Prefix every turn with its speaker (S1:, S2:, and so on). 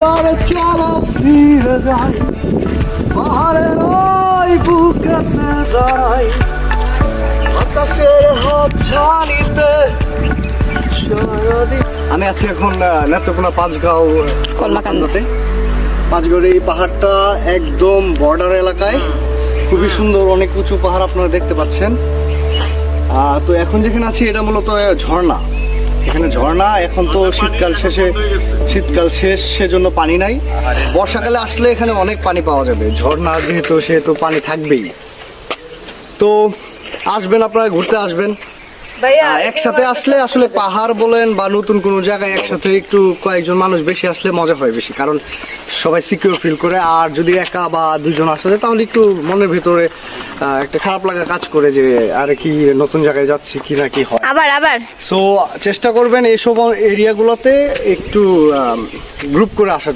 S1: চলো ফিরে যাই পাহাড়ের ওই বুকেতে দাঁড়াই বাতাসের হাত ছানিতে সারাদিন। আমি আছি এখন নেত্রকোনা পাঁচগাঁও কলমাকান্দাতে। পাঁচগাঁওয়ের এই পাহাড়টা একদম বর্ডার এলাকায়, খুবই সুন্দর, অনেক উঁচু পাহাড় আপনারা দেখতে পাচ্ছেন। তো এখন যেখানে আছি এটা মূলত ঝর্ণা, এখানে ঝর্ণা। এখন তো শীতকাল শেষ, সেজন্য পানি নাই। বর্ষাকালে আসলে এখানে অনেক পানি পাওয়া যাবে, ঝর্ণা সেহেতু পানি থাকবেই। তো আসবেন, আপনারা ঘুরতে আসবেন। একসাথে আসলে আসলে পাহাড় বলেন বা নতুন কোনো জায়গায় একসাথে একটু কয়েকজন মানুষ বেশি আসলে মজা হয় বেশি, কারণ সবাই সিকিউর ফিল করে। আর যদি একা বা দুজন আসা যায় তাহলে একটু মনের ভিতরে একটা খারাপ লাগা কাজ করে যে আরে কি নতুন জায়গায় যাচ্ছি কি না কি হয়
S2: আবার
S1: সো চেষ্টা করবেন এইসব এরিয়াগুলোতে একটু গ্রুপ করে আসার